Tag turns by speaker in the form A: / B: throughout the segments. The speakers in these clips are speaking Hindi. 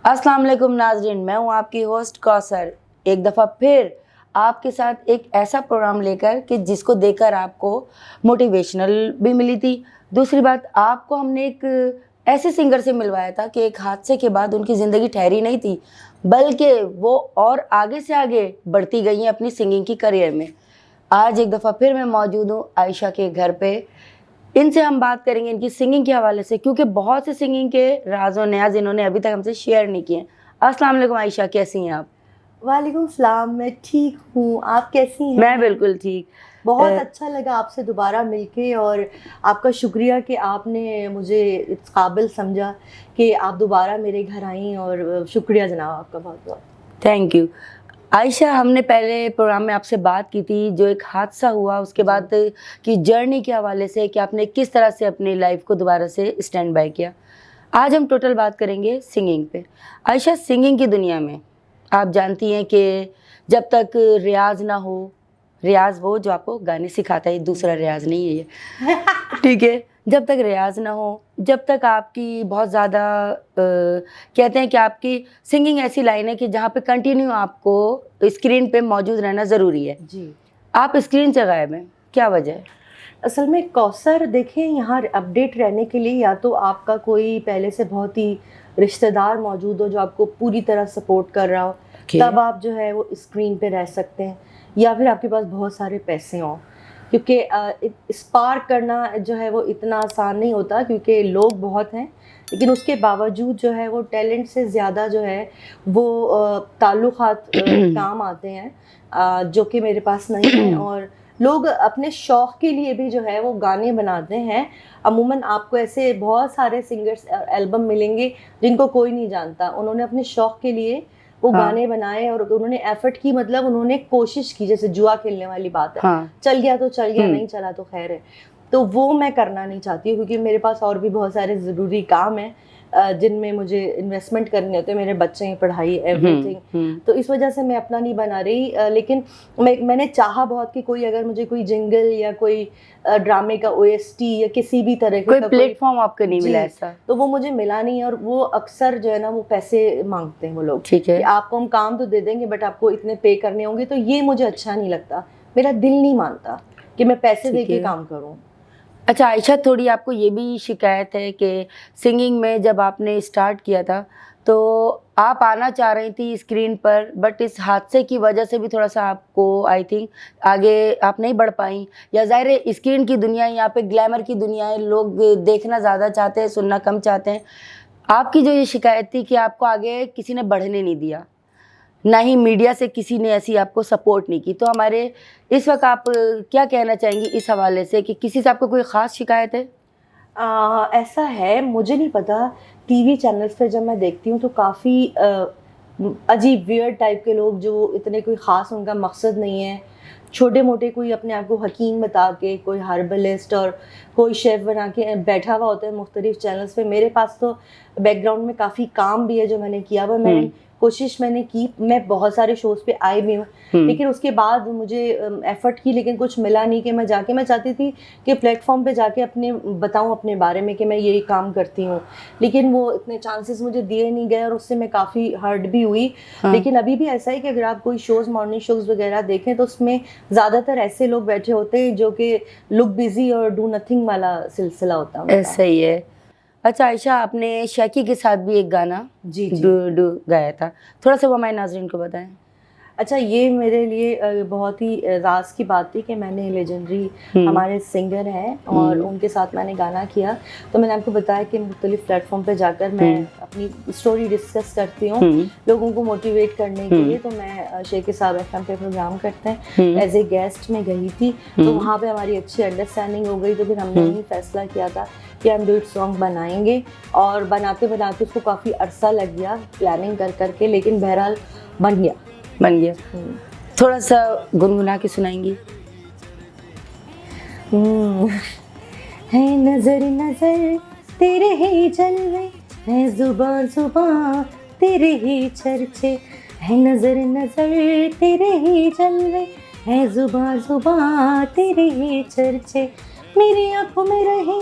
A: अस्सलाम वालेकुम नाज़रीन, मैं हूँ आपकी होस्ट कौसर। एक दफ़ा फिर आपके साथ एक ऐसा प्रोग्राम लेकर कि जिसको देखकर आपको मोटिवेशनल भी मिली थी। दूसरी बात, आपको हमने एक ऐसे सिंगर से मिलवाया था कि एक हादसे के बाद उनकी ज़िंदगी ठहरी नहीं थी, बल्कि वो और आगे से आगे बढ़ती गई हैं अपनी सिंगिंग की करियर में। आज एक दफ़ा फिर मैं मौजूद हूँ आयशा के घर पे। इनसे हम बात करेंगे इनकी सिंगिंग के हवाले से, क्योंकि बहुत से सिंगिंग के राज और न्याज इन्होंने अभी तक हमसे शेयर नहीं किए। अस्सलाम वालेकुम आयशा, कैसी हैं आप?
B: वालेकुम सलाम। मैं ठीक हूँ, आप कैसी हैं?
A: मैं बिल्कुल ठीक।
B: बहुत अच्छा लगा आपसे दोबारा मिलके, और आपका शुक्रिया कि आपने मुझे इस काबिल समझा कि आप दोबारा मेरे घर आई, और शुक्रिया जनाब आपका बहुत बहुत।
A: Thank you Ayesha. हमने पहले प्रोग्राम में आपसे बात की थी, जो एक हादसा हुआ उसके बाद की जर्नी के हवाले से, कि आपने किस तरह से अपनी लाइफ को दोबारा से स्टैंड बाय किया। आज हम टोटल बात करेंगे सिंगिंग पे। आयशा, सिंगिंग की दुनिया में आप जानती हैं कि जब तक रियाज ना हो, रियाज वो जो आपको गाने सिखाता है, दूसरा रियाज नहीं है ये ठीक है, जब तक रियाज ना हो, जब तक आपकी बहुत ज़्यादा कहते हैं कि आपकी सिंगिंग ऐसी लाइन है कि जहाँ पे कंटिन्यू आपको स्क्रीन पे मौजूद रहना ज़रूरी है।
B: जी,
A: आप स्क्रीन से गायब हैं, क्या वजह है?
B: असल में कौसर देखें, यहाँ अपडेट रहने के लिए या तो आपका कोई पहले से बहुत ही रिश्तेदार मौजूद हो जो आपको पूरी तरह सपोर्ट कर रहा हो, तब आप जो है वो स्क्रीन पे रह सकते हैं, या फिर आपके पास बहुत सारे पैसे हों, क्योंकि स्पार्क करना जो है वो इतना आसान नहीं होता, क्योंकि लोग बहुत हैं, लेकिन उसके बावजूद जो है वो टैलेंट से ज़्यादा जो है वो ताल्लुकात काम आते हैं, जो कि मेरे पास नहीं है। और लोग अपने शौक़ के लिए भी जो है वो गाने बनाते हैं। अमूमन आपको ऐसे बहुत सारे सिंगर्स एल्बम मिलेंगे जिनको कोई नहीं जानता, उन्होंने अपने शौक़ के लिए वो गाने बनाए और उन्होंने एफर्ट की, मतलब उन्होंने कोशिश की, जैसे जुआ खेलने वाली बात है। चल गया तो चल गया, नहीं चला तो खैर है। तो वो मैं करना नहीं चाहती हूँ, क्योंकि मेरे पास और भी बहुत सारे ज़रूरी काम हैं जिनमें मुझे इन्वेस्टमेंट करने होते हैं, मेरे बच्चे की पढ़ाई, एवरीथिंग। तो इस वजह से मैं अपना नहीं बना रही। लेकिन मैंने चाहा बहुत कि कोई अगर मुझे कोई जिंगल या कोई ड्रामे का OST या किसी भी तरह
A: कोई प्लेटफॉर्म आपको नहीं मिला ऐसा?
B: तो वो मुझे मिला नहीं, और वो अक्सर जो है ना वो पैसे मांगते हैं वो लोग।
A: ठीक है,
B: कि आपको हम काम तो दे देंगे बट आपको इतने पे करने होंगे, तो ये मुझे अच्छा नहीं लगता। मेरा दिल नहीं मानता कि मैं पैसे दे के काम करूँ।
A: अच्छा आयशा, थोड़ी आपको ये भी शिकायत है कि सिंगिंग में जब आपने स्टार्ट किया था तो आप आना चाह रही थी स्क्रीन पर, बट इस हादसे की वजह से भी थोड़ा सा आपको आई थिंक आगे आप नहीं बढ़ पाई, या ज़ाहिर है स्क्रीन की दुनिया है, यहाँ पे ग्लैमर की दुनिया है, लोग देखना ज़्यादा चाहते हैं, सुनना कम चाहते हैं। आपकी जो ये शिकायत थी कि आपको आगे किसी ने बढ़ने नहीं दिया, ना ही मीडिया से किसी ने ऐसी आपको सपोर्ट नहीं की, तो हमारे इस वक्त आप क्या कहना चाहेंगी इस हवाले से, कि किसी से आपको कोई ख़ास शिकायत है?
B: ऐसा है, मुझे नहीं पता। टीवी चैनल्स पे जब मैं देखती हूँ तो काफ़ी अजीब वियर्ड टाइप के लोग, जो इतने कोई ख़ास उनका मकसद नहीं है, छोटे मोटे कोई अपने आप को हकीम बता के, कोई हर्बलिस्ट और कोई शेफ़ बना के बैठा हुआ होता है मुख्तलिफ चैनल्स पे। मेरे पास तो बैकग्राउंड में काफ़ी काम भी है जो मैंने किया हुआ। मैंने की, मैं बहुत सारे शोज़ पे आई भी हूँ, लेकिन उसके बाद मुझे एफ़र्ट की, लेकिन कुछ मिला नहीं कि मैं चाहती थी कि प्लेटफॉर्म पे जाके बताऊँ अपने बारे में कि मैं यही काम करती हूँ, लेकिन वो इतने चांसेस मुझे दिए नहीं गए, और उससे मैं काफ़ी हर्ट भी हुई। लेकिन अभी भी ऐसा है कि अगर आप कोई शोज़, मॉर्निंग शोज़ वगैरह देखें, तो उसमें ज़्यादातर ऐसे लोग बैठे होते हैं जो कि लुक बिजी और डू नथिंग वाला सिलसिला होता है।
A: ऐसा ही है। अच्छा आयशा, आपने शैकी के साथ भी एक गाना डू गाया था, थोड़ा सा वो हमारे नाज़रीन को बताएं।
B: अच्छा, ये मेरे लिए बहुत ही राज की बात थी कि मैंने लेजेंडरी हमारे सिंगर हैं और उनके साथ मैंने गाना किया। तो मैंने आपको बताया कि मुख्तलिफ प्लेटफॉर्म पे जाकर मैं अपनी स्टोरी डिस्कस करती हूँ लोगों को मोटिवेट करने के लिए। तो मैं शेख साहब FM पे प्रोग्राम करते हैं, एज ए गेस्ट में गई थी, तो वहाँ पे हमारी अच्छी अंडरस्टैंडिंग हो गई। तो फिर हमने यही फैसला किया था कि हम डुएट सॉन्ग बनाएंगे, और बनाते बनाते उसको काफ़ी अरसा लग गया प्लानिंग कर करके, लेकिन बहरहाल बन गया।
A: थोड़ा सा गुनगुना के सुनाएंगी?
B: है नजर नजर तेरे ही जलवे, है जुबान जुबान तेरे ही चर्चे, है नजर नजर तेरे ही जलवे, है जुबान जुबान तेरे ही चर्चे, मेरी आंखों में रहे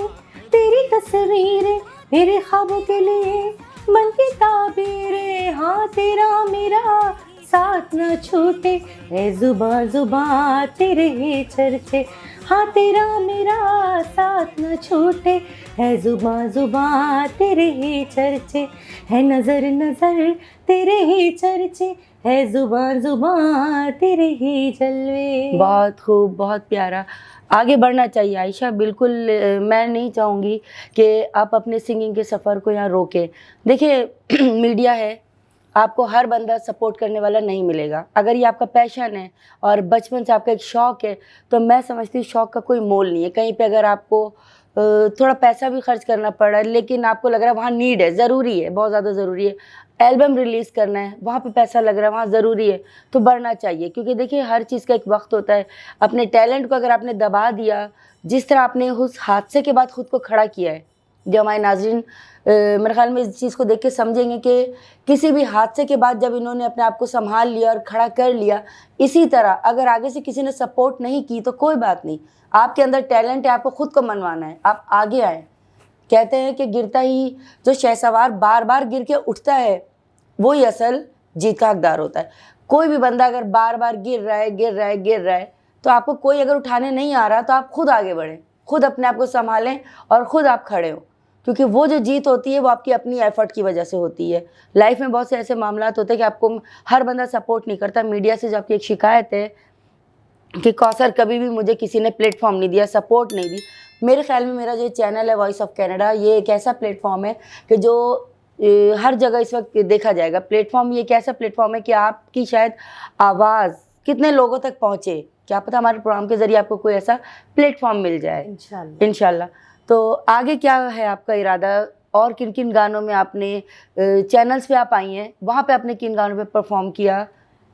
B: तेरी तस्वीरें, मेरे ख्वाबों के लिए मन की ताबीरे, हाँ तेरा मेरा साथ न छूटे, है जुबां जुबां तेरे ही चर्चे, हाँ तेरा मेरा साथ न छूटे, है जुबां जुबां तेरे ही चर्चे, है नजर नजर तेरे ही चर्चे, है जुबां जुबां तेरे ही जलवे।
A: बहुत खूब, बहुत प्यारा। आगे बढ़ना चाहिए आयशा, बिल्कुल मैं नहीं चाहूँगी कि आप अपने सिंगिंग के सफ़र को यहाँ रोकें। देखिए मीडिया है, आपको हर बंदा सपोर्ट करने वाला नहीं मिलेगा। अगर ये आपका पैशन है और बचपन से आपका एक शौक़ है, तो मैं समझती हूँ शौक़ का कोई मोल नहीं है। कहीं पे अगर आपको थोड़ा पैसा भी खर्च करना पड़ रहा है, लेकिन आपको लग रहा है वहाँ नीड है, ज़रूरी है, बहुत ज़्यादा ज़रूरी है, एल्बम रिलीज़ करना है, वहाँ पे पैसा लग रहा है, वहाँ ज़रूरी है, तो बढ़ना चाहिए। क्योंकि देखिए हर चीज़ का एक वक्त होता है। अपने टैलेंट को अगर आपने दबा दिया, जिस तरह आपने उस हादसे के बाद खुद को खड़ा किया है, जो हमारे नाज़रीन मेरे ख्याल में इस चीज़ को देख के समझेंगे कि किसी भी हादसे के बाद जब इन्होंने अपने आप को संभाल लिया और खड़ा कर लिया, इसी तरह अगर आगे से किसी ने सपोर्ट नहीं की तो कोई बात नहीं, आपके अंदर टैलेंट है, आपको खुद को मनवाना है, आप आगे आएँ। कहते हैं कि गिरता ही जो शहसवार बार बार गिर के उठता है, वही असल जीत का हकदार होता है। कोई भी बंदा अगर बार बार गिर रहा है, तो आपको कोई अगर उठाने नहीं आ रहा, तो आप खुद आगे बढ़ें, खुद अपने आप को संभालें और खुद आप खड़े हों। क्योंकि वो जो जीत होती है वो आपकी अपनी एफर्ट की वजह से होती है। लाइफ में बहुत से ऐसे मामलात होते हैं कि आपको हर बंदा सपोर्ट नहीं करता। मीडिया से जो आपकी एक शिकायत है कि कौसर कभी भी मुझे किसी ने प्लेटफॉर्म नहीं दिया, सपोर्ट नहीं दी, मेरे ख्याल में मेरा जो चैनल है वॉइस ऑफ कनाडा, ये एक ऐसा प्लेटफॉर्म है कि जो हर जगह इस वक्त देखा जाएगा। प्लेटफॉर्म ये एक ऐसा प्लेटफॉर्म है कि आपकी शायद आवाज़ कितने लोगों तक पहुँचे, क्या पता हमारे प्रोग्राम के ज़रिए आपको कोई ऐसा प्लेटफॉर्म मिल जाए इंशाल्लाह। तो आगे क्या है आपका इरादा, और किन किन गानों में आपने चैनल्स पे आप आई हैं, वहाँ पे आपने किन गानों पे परफॉर्म किया?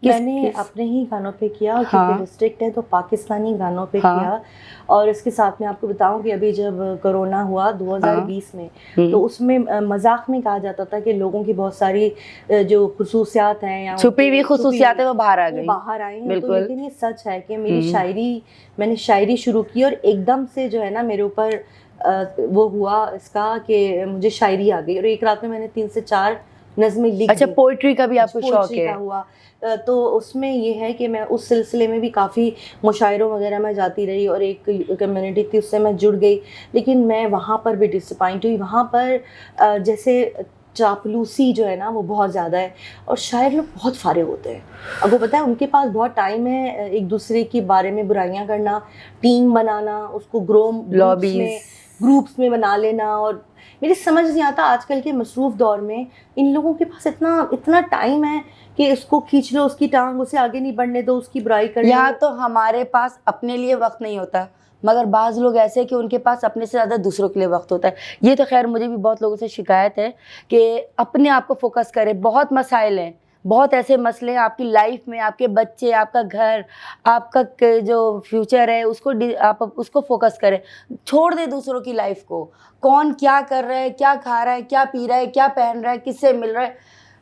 B: मैंने अपने ही गानों पे किया, क्योंकि डिस्ट्रिक्ट है तो पाकिस्तानी गानों पे किया। और इसके साथ में आपको बताऊं कि अभी जब कोरोना हुआ 2020 में, तो उसमें मजाक में कहा जाता था कि लोगों की बहुत सारी जो खुसूसियात हैं या
A: छुपी हुई खुसूसियात है वो बाहर आ गई,
B: बाहर आई हैं। तो लेकिन ये सच है कि मेरी मैंने शायरी शुरू की और एकदम से जो है ना मेरे ऊपर वो हुआ इसका कि मुझे शायरी आ गई और एक रात में मैंने 3 से 4 नज़में लिख दी।
A: अच्छा, पोइट्री का भी आपको शौक है?
B: हुआ तो उसमें ये है कि मैं उस सिलसिले में भी काफ़ी मुशायरों वगैरह में जाती रही और एक कम्युनिटी थी उससे मैं जुड़ गई, लेकिन मैं वहाँ पर भी डिसअपॉइंट हुई। वहाँ पर जैसे चापलूसी जो है ना वो बहुत ज़्यादा है और शायर लोग बहुत फारे होते हैं। अब वो पता है उनके पास बहुत टाइम है एक दूसरे के बारे में बुराइयां करना, टीम बनाना, उसको ग्रुप्स में बना लेना। और मेरी समझ नहीं आता आजकल के मसरूफ़ दौर में इन लोगों के पास इतना टाइम है कि इसको खींच लो, उसकी टांग, उसे आगे नहीं बढ़ने दो, उसकी बुराई कर लो।
A: यहाँ तो हमारे पास अपने लिए वक्त नहीं होता, मगर बाज़ लोग ऐसे हैं कि उनके पास अपने से ज़्यादा दूसरों के लिए वक्त होता है। ये तो खैर मुझे भी बहुत लोगों से शिकायत है कि अपने आप को फोकस करें। बहुत मसाइल हैं, बहुत ऐसे मसले हैं आपकी लाइफ में, आपके बच्चे, आपका घर, आपका जो फ्यूचर है आप उसको फोकस करें। छोड़ दें दूसरों की लाइफ को, कौन क्या कर रहा है, क्या खा रहा है, क्या पी रहा है, क्या पहन रहा है, किससे मिल रहा है,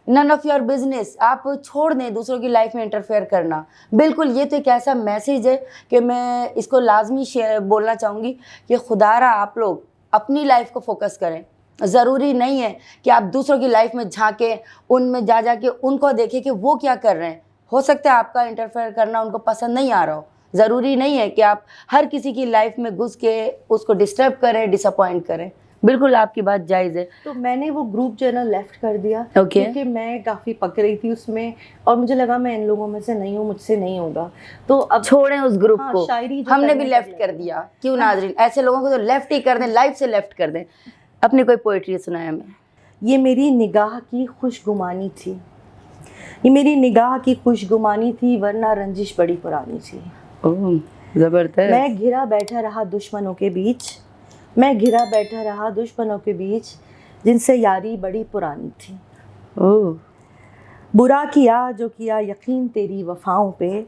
A: नन ऑफ योर बिजनेस। आप छोड़ दें दूसरों की लाइफ में इंटरफेयर करना। बिल्कुल, ये तो एक ऐसा मैसेज है कि मैं इसको लाजमी बोलना चाहूँगी कि खुदारा आप लोग अपनी लाइफ को फोकस करें। ज़रूरी नहीं है कि आप दूसरों की लाइफ में झांकें, उनमें जा के उनको देखें कि वो क्या कर रहे हैं। हो सकता है आपका इंटरफेयर करना उनको पसंद नहीं आ रहा हो। ज़रूरी नहीं है कि आप हर किसी की लाइफ में घुस के उसको डिस्टर्ब करें, डिसअपॉइंट करें। बिल्कुल आपकी बात जायज़ है।
B: तो मैंने वो ग्रुप जो है ना लेफ्ट कर दिया, क्योंकि मैं काफ़ी पक रही थी उसमें और मुझे लगा मैं इन लोगों में से नहीं हूँ, मुझसे नहीं होगा। तो अब
A: छोड़ें उस ग्रुप को।
B: शायरी
A: हमने भी लेफ्ट कर दिया, क्यों नाज़रीन, ऐसे लोगों को तो लेफ्ट ही कर दें, लाइफ से लेफ्ट कर दें। अपनी कोई पोइट्री सुनाया हमें।
B: ये मेरी निगाह की खुशगुमानी थी, ये मेरी निगाह की खुशगुमानी थी, वरना रंजिश बड़ी पुरानी थी।
A: ओह ज़बरदस्त।
B: मैं घिरा बैठा रहा दुश्मनों के बीच, मैं घिरा बैठा रहा दुश्मनों के बीच, जिनसे यारी बड़ी पुरानी थी।
A: ओह,
B: बुरा किया जो किया यकीन तेरी वफ़ाओं पे,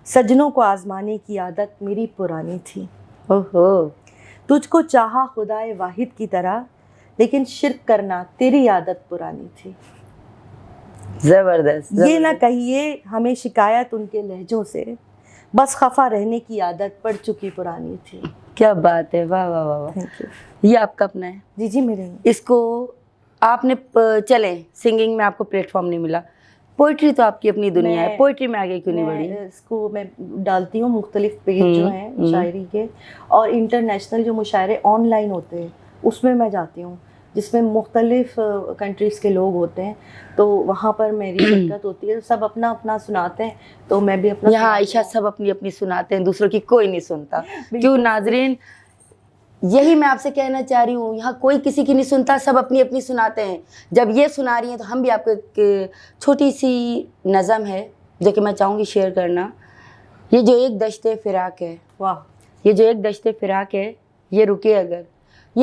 B: सजनों को आज़माने की आदत मेरी पुरानी थी।
A: ओहो,
B: तुझको चाहा खुदाए वाहिद की तरह, लेकिन शिर्क करना तेरी आदत पुरानी थी।
A: ज़बरदस्त।
B: ये ना कहिए हमें शिकायत उनके लहजों से, बस खफा रहने की आदत पड़ चुकी पुरानी थी।
A: क्या बात है, वाह वाह वाह वाह।
B: Thank you.
A: ये आपका अपना है?
B: जी मेरे।
A: इसको आपने चले सिंगिंग में आपको प्लेटफॉर्म नहीं मिला, पोइट्री तो आपकी अपनी दुनिया है, पोइट्री में आगे क्यों नहीं बढ़ी?
B: इसको मैं डालती हूँ मुख्तलिफ पेज जो हैं शायरी के, और इंटरनेशनल जो मुशायरे ऑनलाइन होते हैं उसमें मैं जाती हूँ, जिसमें मुख्तलिफ कंट्रीज़ के लोग होते हैं, तो वहाँ पर मेरी शिरकत होती है। सब अपना अपना सुनाते हैं, तो मैं भी अपना।
A: यहाँ आयशा सब अपनी अपनी सुनाते हैं, दूसरों की कोई नहीं सुनता। क्यों नाजरीन, यही मैं आपसे कहना चाह रही हूँ, यहाँ कोई किसी की नहीं सुनता, सब अपनी अपनी सुनाते हैं। जब ये सुना रही हैं तो हम भी आपको एक छोटी सी नज़म है जो कि मैं चाहूँगी शेयर करना। ये जो एक दश्ते फिराक है,
B: वाह,
A: ये जो एक दश्ते फिराक है, ये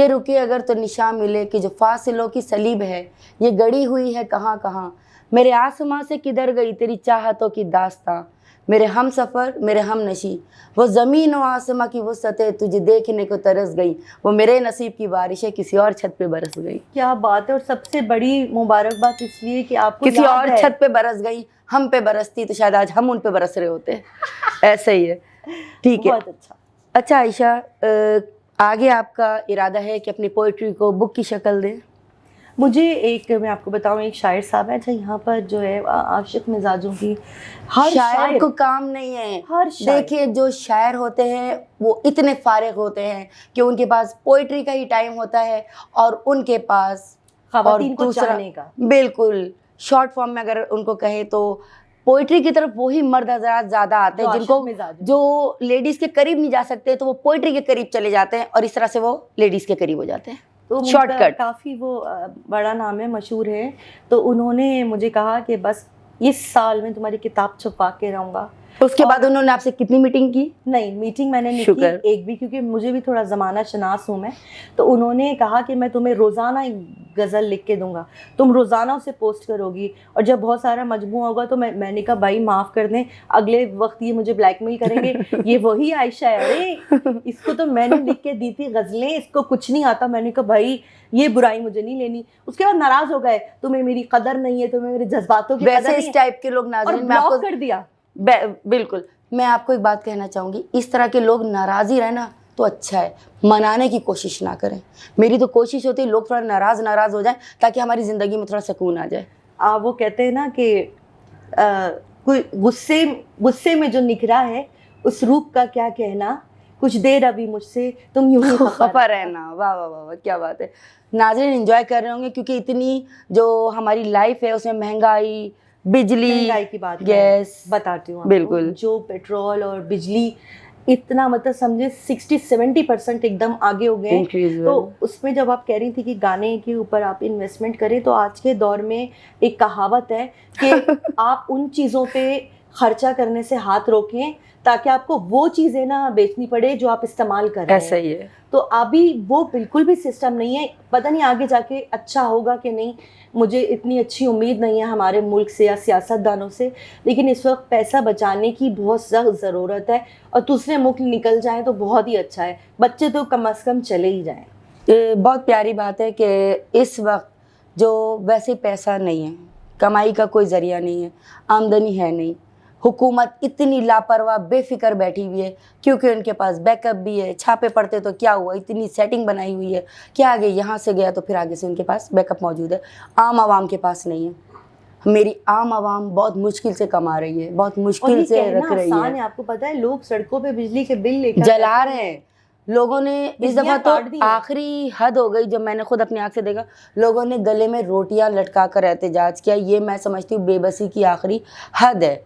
A: रुके अगर तो निशान मिले कि जो फासिलों की सलीब है, ये गड़ी हुई है कहाँ कहाँ। मेरे आसमां से किधर गई तेरी चाहतों की दास्तां, मेरे हम सफ़र मेरे हम नशी, वो ज़मीन व आसमां की वुसअतें तुझे देखने को तरस गई, वो मेरे नसीब की बारिशें किसी और छत पे बरस गई।
B: क्या बात है। और सबसे बड़ी मुबारकबाद इसलिए कि आपको
A: किसी
B: याद
A: और
B: है।
A: छत पे बरस गई, हम पे बरसती तो शायद आज हम उन पे बरस रहे होते। ऐसे ही है, ठीक है।
B: बहुत अच्छा।
A: अच्छा आयशा, आगे आपका इरादा है कि अपनी पोइट्री को बुक की शक्ल दें?
B: मुझे एक, मैं आपको बताऊं, एक शायर साहब है जो यहाँ पर जो है आशिक मिजाजों की, हर
A: शायर को काम नहीं है।
B: हर शायर,
A: देखिए जो शायर होते हैं वो इतने फारिग होते हैं कि उनके पास पोइट्री का ही टाइम होता है, और उनके पास
B: ख़वातीन को चाहने का।
A: बिल्कुल, शॉर्ट फॉर्म में अगर उनको कहे तो पोइट्री की तरफ वही मर्द हजरात ज़्यादा आते हैं जिनको, जो लेडीज़ के करीब नहीं जा सकते तो वो पोइट्री के करीब चले जाते हैं, और इस तरह से वो लेडीज़ के करीब हो जाते हैं।
B: तो
A: शॉर्टकट
B: काफ़ी वो बड़ा नाम है, मशहूर है। तो उन्होंने मुझे कहा कि बस इस साल में तुम्हारी किताब छुपा के रहूँगा।
A: उसके बाद उन्होंने आपसे कितनी मीटिंग की?
B: नहीं, मीटिंग मैंने नहीं की एक भी, क्योंकि मुझे भी थोड़ा ज़माना शनास हूँ मैं। तो उन्होंने कहा कि मैं तुम्हें रोज़ाना एक गज़ल लिख के दूंगा, तुम रोज़ाना उसे पोस्ट करोगी, और जब बहुत सारा मजमूआ होगा तो मैंने कहा भाई माफ़ कर दें, अगले वक्त ये मुझे ब्लैकमेल करेंगे, ये वही आयशा है, अरे इसको तो मैंने लिख के दी थी गज़लें, इसको कुछ नहीं आता। मैंने कहा भाई ये बुराई मुझे नहीं लेनी। उसके बाद नाराज़ हो गए, तुम्हें मेरी कदर नहीं है, तुम्हें मेरे जज्बातों की कदर नहीं है।
A: वैसे इस टाइप के लोग नाज़रीन,
B: मैं आपको कर दिया।
A: बिल्कुल, मैं आपको एक बात कहना चाहूँगी, इस तरह के लोग नाराज़ी रहना तो अच्छा है, मनाने की कोशिश ना करें। मेरी तो कोशिश होती है लोग थोड़ा नाराज़ हो जाएं ताकि हमारी ज़िंदगी में थोड़ा सुकून आ जाए।
B: वो कहते हैं ना कि कोई गुस्से में जो निखरा है उस रूप का क्या कहना, कुछ देर अभी मुझसे तुम यूं ही
A: खफा रहना। वाह वाह वाह वाह, क्या बात है। नाज़रीन एंजॉय कर रहे होंगे क्योंकि इतनी जो हमारी लाइफ है उसमें महंगाई
B: की बात, गैस बताती हूँ,
A: बिल्कुल,
B: जो पेट्रोल और बिजली इतना मतलब समझे 60-70% एकदम आगे हो गए। तो उसमें जब आप कह रही थी कि गाने के ऊपर आप इन्वेस्टमेंट करें, तो आज के दौर में एक कहावत है कि आप उन चीज़ों पे खर्चा करने से हाथ रोकें ताकि आपको वो चीज़ें ना बेचनी पड़े जो आप इस्तेमाल कर रहे हैं।
A: ऐसा ही है।
B: तो अभी वो बिल्कुल भी सिस्टम नहीं है। पता नहीं आगे जाके अच्छा होगा कि नहीं, मुझे इतनी अच्छी उम्मीद नहीं है हमारे मुल्क से या सियासतदानों से, लेकिन इस वक्त पैसा बचाने की बहुत सख्त ज़रूरत है, और दूसरे मुल्क निकल जाएं तो बहुत ही अच्छा है, बच्चे तो कम अज़ कम चले ही जाएं।
A: बहुत प्यारी बात है कि इस वक्त जो वैसे पैसा नहीं है, कमाई का कोई ज़रिया नहीं है, आमदनी है नहीं, हुकूमत इतनी लापरवाह बेफिक्र बैठी हुई है क्योंकि उनके पास बैकअप भी है। छापे पड़ते तो क्या हुआ, इतनी सेटिंग बनाई हुई है कि आगे यहाँ से गया तो फिर आगे से उनके पास बैकअप मौजूद है। आम आवाम के पास नहीं है। मेरी आम आवाम बहुत मुश्किल से कमा रही है, बहुत मुश्किल से रख रही है।
B: आपको पता है लोग सड़कों पे बिजली के बिल लेकर
A: जला रहे हैं। लोगों ने इस दफ़ा तो आखिरी हद हो गई, जब मैंने खुद अपनी आँख से देखा, लोगों ने गले में रोटियां लटका कर एहतजाज किया। ये मैं समझती हूँ बेबसी की आखिरी हद है।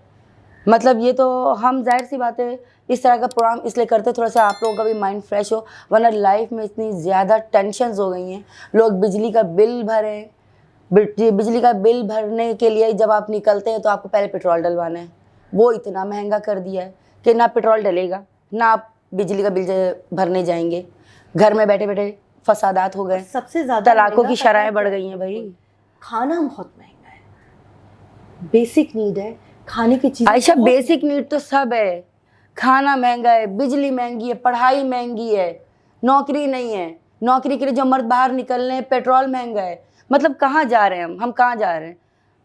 A: मतलब ये तो हम जाहिर सी बात है इस तरह का प्रोग्राम इसलिए करते थोड़ा सा आप लोगों का भी माइंड फ्रेश हो, वरना लाइफ में इतनी ज़्यादा टेंशन्स हो गई हैं। लोग बिजली का बिल भरें, बिजली का बिल भरने के लिए जब आप निकलते हैं तो आपको पहले पेट्रोल डलवाना है। वो इतना महंगा कर दिया है कि ना पेट्रोल डलेगा ना आप बिजली का बिल भरने जाएंगे। घर में बैठे बैठे फसादात हो गए,
B: सबसे ज़्यादा
A: तलाकों की शरहें बढ़ गई हैं। भाई
B: खाना बहुत महंगा है, बेसिक नीड है खाने की चीज़।
A: आयशा बेसिक नीड तो सब है, खाना महंगा है, बिजली महंगी है, पढ़ाई महंगी है, नौकरी नहीं है, नौकरी के लिए जो मर्द बाहर निकल रहे हैं, पेट्रोल महंगा है। मतलब कहाँ जा रहे हैं हम कहाँ जा रहे हैं।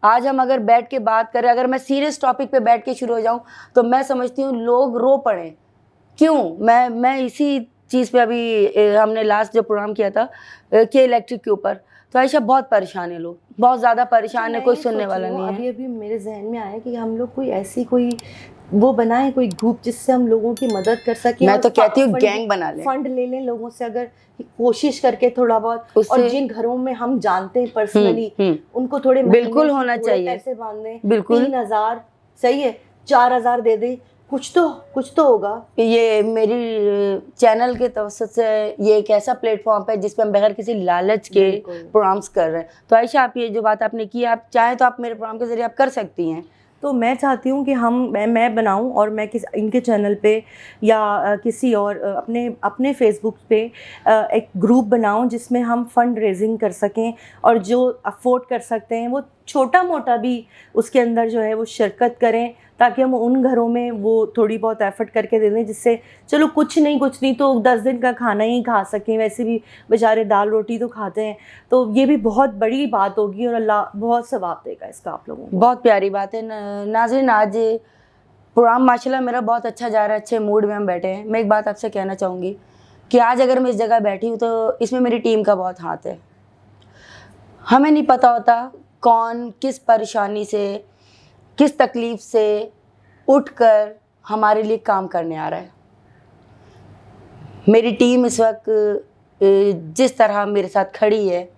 A: आज हम अगर बैठ के बात करें, अगर मैं सीरियस टॉपिक पे बैठ के शुरू हो जाऊँ तो मैं समझती हूँ लोग रो पड़े। क्यों? मैं इसी चीज़ पे अभी हमने लास्ट जो प्रोग्राम किया था कि इलेक्ट्रिक के ऊपर, तो आयशा बहुत परेशान है, लोग बहुत ज़्यादा परेशान है,
B: मैं
A: कोई
B: ये
A: सुनने
B: सोच
A: वाला
B: रही हूँ,
A: नहीं है।
B: अभी अभी मेरे जहन में आया कि हम लोग कोई ऐसी कोई वो बनाए, कोई ग्रुप जिससे हम लोगों की मदद कर सकें।
A: मैं
B: और
A: तो कहती हूँ
B: फंड
A: गैंग बना लें
B: फंड ले लें लोगों से, अगर कोशिश करके थोड़ा बहुत। और
A: उससे।
B: जिन घरों में हम जानते हैं पर्सनली, उनको थोड़े
A: बिल्कुल
B: महीने
A: होना
B: के थोड़े
A: चाहिए,
B: पैसे बांध दें।
A: बिल्कुल।
B: 3,000 सही है, 4,000 दे दे, कुछ तो होगा।
A: ये मेरी चैनल के तवसत से ये एक ऐसा प्लेटफॉर्म है जिस पे हम बगैर किसी लालच के
B: बिल्कुल।
A: प्रोग्राम्स कर रहे हैं। तो आयशा, आप ये जो बात आपने की, आप चाहें तो आप मेरे प्रोग्राम के जरिए आप कर सकती हैं।
B: तो मैं चाहती हूँ कि मैं बनाऊँ, और मैं इनके चैनल पे या किसी और अपने अपने फेसबुक पे एक ग्रुप बनाऊँ जिसमें हम फंड रेजिंग कर सकें, और जो अफोर्ड कर सकते हैं वो छोटा मोटा भी उसके अंदर जो है वो शिरकत करें, ताकि हम उन घरों में वो थोड़ी बहुत एफर्ट करके दे दें, जिससे चलो कुछ नहीं तो 10 दिन का खाना ही खा सकें। वैसे भी बेचारे दाल रोटी तो खाते हैं, तो ये भी बहुत बड़ी बात होगी, और अल्लाह बहुत सवाब देगा इसका आप लोगों को।
A: बहुत प्यारी बात है। नाज़रीन, आज प्रोग्राम माशाल्लाह मेरा बहुत अच्छा जा रहा है, अच्छे मूड में हम बैठे हैं। मैं एक बात आपसे कहना चाहूँगी कि आज अगर मैं इस जगह बैठी हूँ तो इसमें मेरी टीम का बहुत हाथ है। हमें नहीं पता होता कौन किस परेशानी से, किस तकलीफ़ से उठकर हमारे लिए काम करने आ रहा है। मेरी टीम इस वक्त जिस तरह मेरे साथ खड़ी है,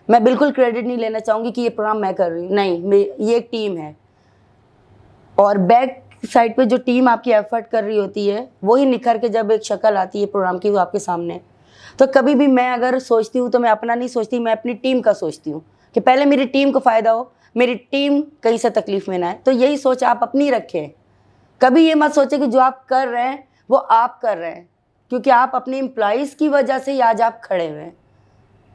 A: मैं बिल्कुल क्रेडिट नहीं लेना चाहूँगी कि ये प्रोग्राम मैं कर रही हूँ, नहीं, ये एक टीम है। और बैक साइड पे जो टीम आपकी एफर्ट कर रही होती है, वही निखर के जब एक शक्ल आती है प्रोग्राम की, वो आपके सामने। तो कभी भी मैं अगर सोचती हूँ तो मैं अपना नहीं सोचती, मैं अपनी टीम का सोचती हूँ कि पहले मेरी टीम को फ़ायदा हो, मेरी टीम कहीं से तकलीफ़ में ना आए। तो यही सोच आप अपनी रखें। कभी ये मत सोचें कि जो आप कर रहे हैं वो आप कर रहे हैं, क्योंकि आप अपने एम्प्लॉइज़ की वजह से ही आज आप खड़े हुए हैं।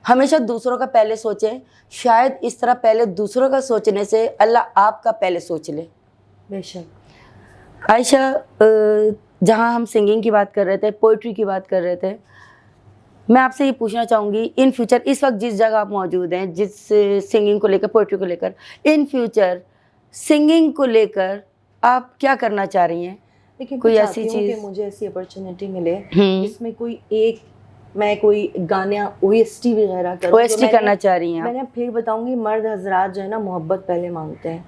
A: हमेशा दूसरों का पहले सोचें। शायद इस तरह पहले दूसरों का सोचने से अल्लाह आपका पहले सोच ले।
B: बेशक।
A: आयशा, जहाँ हम सिंगिंग की बात कर रहे थे, पोइट्री की बात कर रहे थे, मैं आपसे ये पूछना चाहूँगी, इन फ्यूचर इस वक्त जिस जगह आप मौजूद हैं, जिस सिंगिंग को लेकर, पोइट्री को लेकर, इन फ्यूचर सिंगिंग को लेकर आप क्या करना चाह रही हैं?
B: लेकिन
A: कोई
B: मैं
A: ऐसी
B: चाहती हूँ कि
A: चीज़?
B: मुझे ऐसी अपॉर्चुनिटी मिले जिसमें मैं कोई गाना OST वगैरह करूँ।
A: OST करना चाह रही हैं आप?
B: मैंने फिर बताऊंगी, मर्द हजरात जो है ना, मोहब्बत पहले मांगते हैं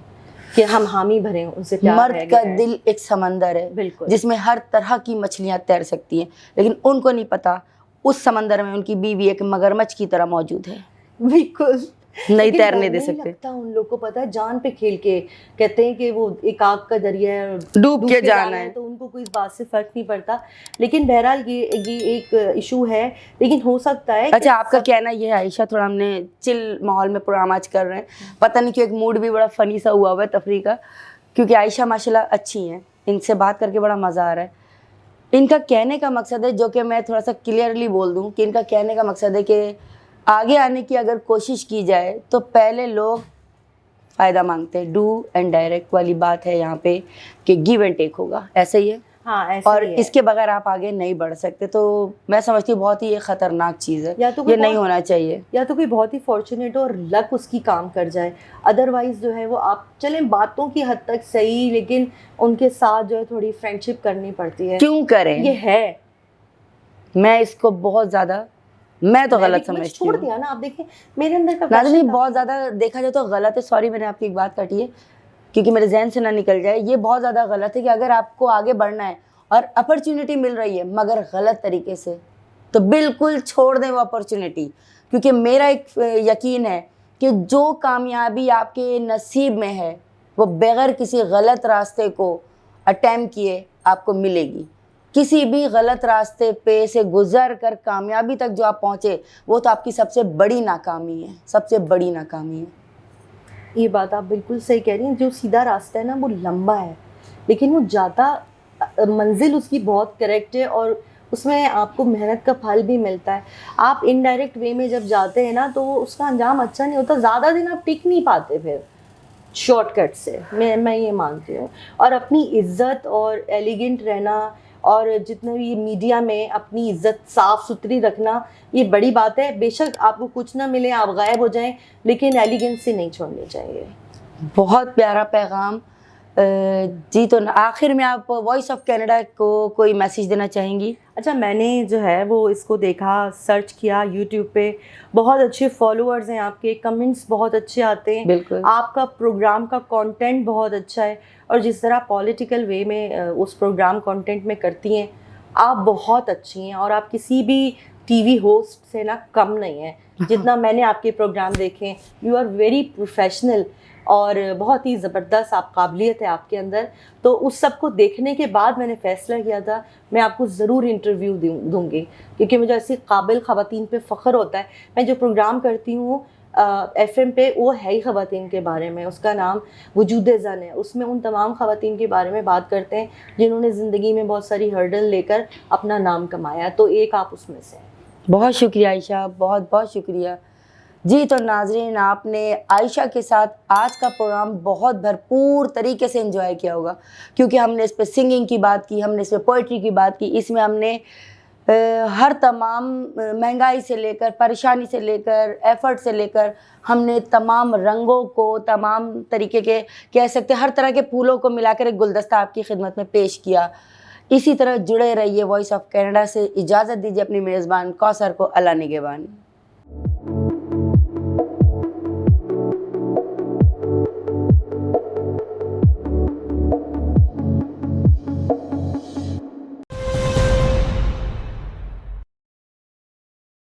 B: कि हम हामी भरें, उनसे प्यार
A: मर्द
B: है,
A: का
B: है।
A: दिल एक समंदर है,
B: बिल्कुल।
A: जिसमें हर तरह की मछलियाँ तैर सकती हैं, लेकिन उनको नहीं पता उस समंदर में उनकी बीवी एक मगरमच्छ की तरह मौजूद है,
B: बिल्कुल
A: नहीं तैरने दे
B: नहीं
A: सकते।
B: लगता उन लोग को, पता है, जान पे खेल के कहते हैं कि वो एक आग का दरिया है,
A: डूब के जाना है।
B: तो उनको कोई इस बात से फर्क नहीं पड़ता। लेकिन बहरहाल ये एक इशू है, लेकिन हो सकता है।
A: अच्छा, आपका कहना ये है आयशा, थोड़ा हमने चिल माहौल में प्रोग्राम आज कर रहे हैं, पता नहीं क्यों एक मूड भी बड़ा फनी सा हुआ है तफरी का, क्योंकि आयशा माशाल्लाह अच्छी हैं, इनसे बात करके बड़ा मज़ा आ रहा है। इनका कहने का मकसद है, जो कि मैं थोड़ा सा क्लियरली बोल दूं, कि इनका कहने का मकसद है कि आगे आने की अगर कोशिश की जाए तो पहले लोग फ़ायदा मांगते हैं। डू एंड डायरेक्ट वाली बात है यहाँ पे कि गिव एंड टेक होगा, ऐसे ही है।
B: हाँ, ऐसे
A: और
B: ही है।
A: इसके बगैर आप आगे नहीं बढ़ सकते। तो मैं समझती हूँ बहुत ही ये ख़तरनाक चीज़ है,
B: या तो
A: ये नहीं होना चाहिए।
B: या तो कोई बहुत ही फॉर्चुनेट हो और लक उसकी काम कर जाए, अदरवाइज जो है वो आप चलें बातों की हद तक सही, लेकिन उनके साथ जो है थोड़ी फ्रेंडशिप करनी पड़ती है।
A: क्यों करें?
B: ये है,
A: मैं इसको बहुत ज़्यादा, मैं तो गलत समझती
B: छोड़
A: हूँ।
B: दिया ना, आप देखें मेरे अंदर का
A: नाज़रीन, बहुत ज़्यादा देखा जाए तो गलत है। सॉरी, मैंने आपकी एक बात काटी है क्योंकि मेरे जहन से ना निकल जाए। ये बहुत ज़्यादा गलत है कि अगर आपको आगे बढ़ना है और अपॉर्चुनिटी मिल रही है मगर गलत तरीके से, तो बिल्कुल छोड़ दें वो अपॉर्चुनिटी, क्योंकि मेरा एक यकीन है कि जो कामयाबी आपके नसीब में है वो बग़ैर किसी गलत रास्ते को अटैम्प्ट किए आपको मिलेगी। किसी भी गलत रास्ते पे से गुजर कर कामयाबी तक जो आप पहुँचे, वो तो आपकी सबसे बड़ी नाकामी है, सबसे बड़ी नाकामी है।
B: ये बात आप बिल्कुल सही कह रही हैं। जो सीधा रास्ता है ना वो लंबा है, लेकिन वो जाता मंजिल उसकी बहुत करेक्ट है, और उसमें आपको मेहनत का फल भी मिलता है। आप इनडायरेक्ट वे में जब जाते हैं ना तो उसका अंजाम अच्छा नहीं होता, ज़्यादा दिन आप टिक नहीं पाते फिर शॉर्टकट से। मैं ये मानती हूँ। और अपनी इज्जत और एलिगेंट रहना, और जितने भी मीडिया में अपनी इज्जत साफ़ सुथरी रखना, ये बड़ी बात है। बेशक आपको कुछ ना मिले, आप गायब हो जाएं, लेकिन एलिगेंसी नहीं छोड़नी चाहिए।
A: बहुत प्यारा पैगाम। जी, तो आखिर में आप वॉइस ऑफ कनाडा को कोई मैसेज देना चाहेंगी?
B: अच्छा, मैंने जो है वो इसको देखा, सर्च किया यूट्यूब पे, बहुत अच्छे फॉलोअर्स हैं आपके, कमेंट्स बहुत अच्छे आते हैं,
A: बिल्कुल।
B: आपका प्रोग्राम का कंटेंट बहुत अच्छा है, और जिस तरह पॉलिटिकल वे में उस प्रोग्राम कंटेंट में करती हैं, आप बहुत अच्छी हैं, और आप किसी भी टीवी होस्ट से ना कम नहीं हैं। जितना मैंने आपके प्रोग्राम देखे हैं, यू आर वेरी प्रोफेशनल, और बहुत ही ज़बरदस्त आप काबिलियत है आपके अंदर। तो उस सब को देखने के बाद मैंने फ़ैसला किया था मैं आपको ज़रूर इंटरव्यू दूँगी, क्योंकि मुझे ऐसी काबिल ख़वातीन पे फ़ख्र होता है। मैं जो प्रोग्राम करती हूँ FM पे, वो है ही ख़वातीन के बारे में, उसका नाम वजूद-ए-ज़न है। उसमें उन तमाम ख़वातीन के बारे में बात करते हैं जिन्होंने ज़िंदगी में बहुत सारी हर्डल लेकर अपना नाम कमाया, तो एक आप उसमें से हैं।
A: बहुत शुक्रिया आयशा, बहुत बहुत शुक्रिया। जी, तो नाज़रीन, आपने आयशा के साथ आज का प्रोग्राम बहुत भरपूर तरीके से एंजॉय किया होगा, क्योंकि हमने इस पे सिंगिंग की बात की, हमने इस पे पोइट्री की बात की, इसमें हमने हर तमाम महंगाई से लेकर, परेशानी से लेकर, एफ़र्ट से लेकर, हमने तमाम रंगों को, तमाम तरीके के, कह सकते हैं हर तरह के फूलों को मिलाकर एक गुलदस्ता आपकी खिदमत में पेश किया। इसी तरह जुड़े रहिए वॉइस ऑफ कनाडा से। इजाज़त दीजिए अपनी मेज़बान कौसर को। अल्लाह निगहबान।